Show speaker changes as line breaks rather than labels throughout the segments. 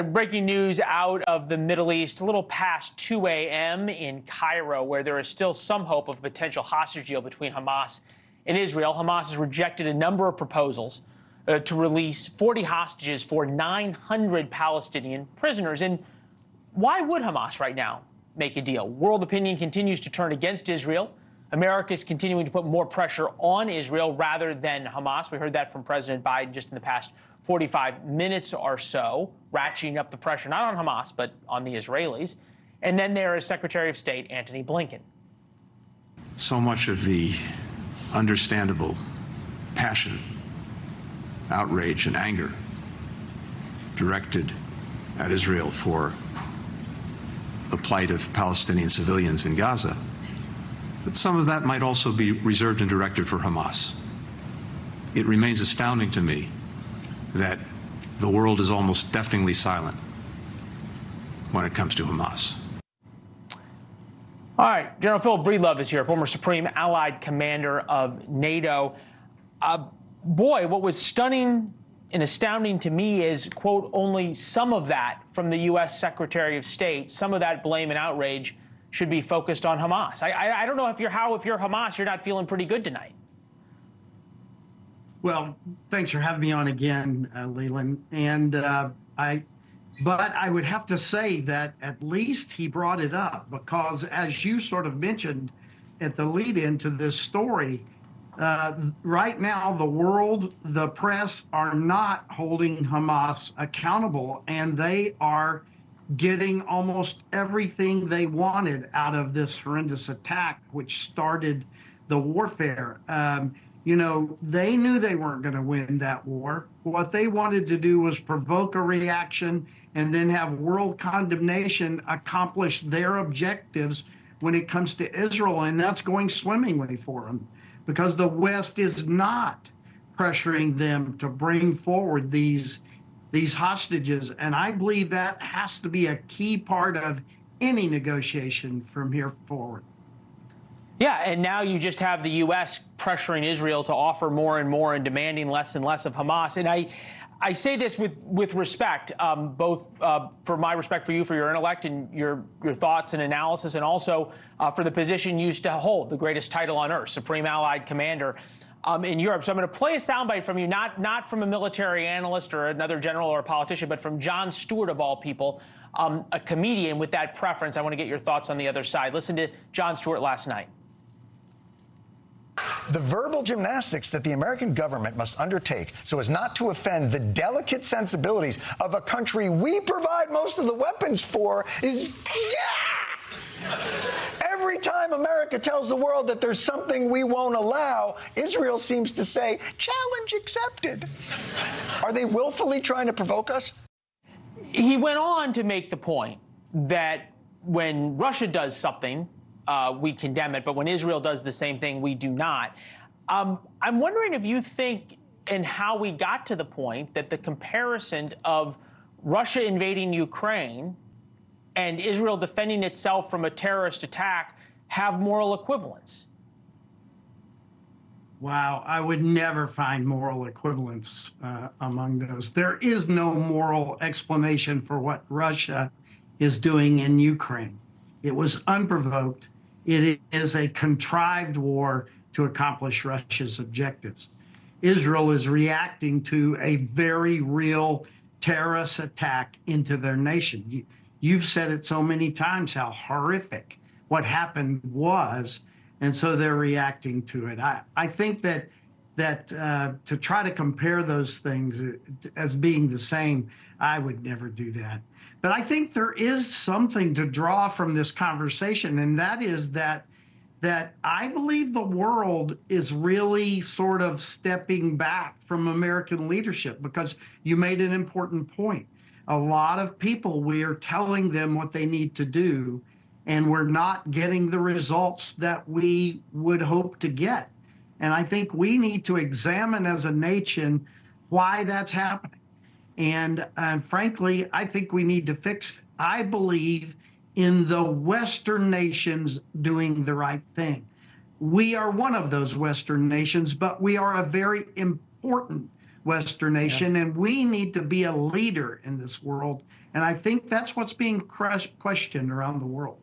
Breaking news out of the Middle East, a little past 2 a.m. in Cairo, where there is still some hope of a potential hostage deal between Hamas and Israel. Hamas has rejected a number of proposals to release 40 hostages for 900 Palestinian prisoners. And why would Hamas right now make a deal? World opinion continues to turn against Israel. America is continuing to put more pressure on Israel rather than Hamas. We heard that from President Biden just in the past 45 minutes or so, ratcheting up the pressure not on Hamas, but on the Israelis. And then there is Secretary of State Antony Blinken.
So much of the understandable passion, outrage, and anger directed at Israel for the plight of Palestinian civilians in Gaza, but some of that might also be reserved and directed for Hamas. It remains astounding to me that the world is almost deafeningly silent when it comes to Hamas.
All right, General Phil Breedlove is here, former Supreme Allied Commander of NATO. Boy, what was stunning and astounding to me is, quote, only some of that from the U.S. Secretary of State, some of that blame and outrage should be focused on Hamas. I don't know if you're Hamas, you're not feeling pretty good tonight.
Well, thanks for having me on again, Leland. But I would have to say that at least he brought it up because, as you sort of mentioned at the lead into this story, right now the world, the press are not holding Hamas accountable, and they are getting almost everything they wanted out of this horrendous attack, which started the warfare. You know, they knew they weren't going to win that war. What they wanted to do was provoke a reaction and then have world condemnation accomplish their objectives when it comes to Israel. And that's going swimmingly for them because the West is not pressuring them to bring forward these hostages. And I believe that has to be a key part of any negotiation from here forward.
Yeah, and now you just have the U.S. pressuring Israel to offer more and more and demanding less and less of Hamas. And I say this with respect, both for my respect for you, for your intellect and your thoughts and analysis, and also for the position you used to hold, the greatest title on earth, Supreme Allied Commander in Europe. So I'm going to play a soundbite from you, not from a military analyst or another general or a politician, but from Jon Stewart, of all people, a comedian with that preference. I want to get your thoughts on the other side. Listen to Jon Stewart last night.
The verbal gymnastics that the American government must undertake so as not to offend the delicate sensibilities of a country we provide most of the weapons for is... Every time America tells the world that there's something we won't allow, Israel seems to say, challenge accepted. Are they willfully trying to provoke us?
He went on to make the point that when Russia does something, we condemn it, but when Israel does the same thing, we do not. I'm wondering if you think and how we got to the point that the comparison of Russia invading Ukraine and Israel defending itself from a terrorist attack have moral equivalence.
Wow, I would never find moral equivalence among those. There is no moral explanation for what Russia is doing in Ukraine. It was unprovoked. It is a contrived war to accomplish Russia's objectives. Israel is reacting to a very real terrorist attack into their nation. You've said it so many times how horrific what happened was, and so they're reacting to it. I think that to try to compare those things as being the same, I would never do that. But I think there is something to draw from this conversation, and that is that I believe the world is really sort of stepping back from American leadership, because you made an important point. A lot of people, we are telling them what they need to do, and we're not getting the results that we would hope to get. And I think we need to examine as a nation why that's happening. And frankly, I think we need to fix it. I believe in the Western nations doing the right thing. We are one of those Western nations, but we are a very important Western nation, and we need to be a leader in this world And I think that's what's being questioned around the world.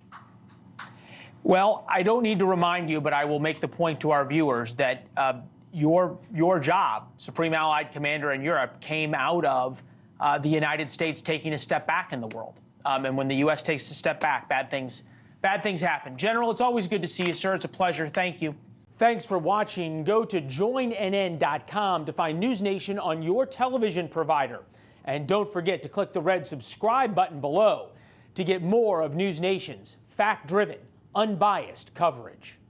Well, I don't need to remind you, but I will make the point to our viewers that your job, Supreme Allied Commander in Europe, came out of the United States taking a step back in the world. And when the U.S. takes a step back, bad things happen. General, it's always good to see you, sir. It's a pleasure. Thank you. Thanks for watching. Go to joinnn.com to find NewsNation on your television provider. And don't forget to click the red subscribe button below to get more of NewsNation's fact-driven, unbiased coverage.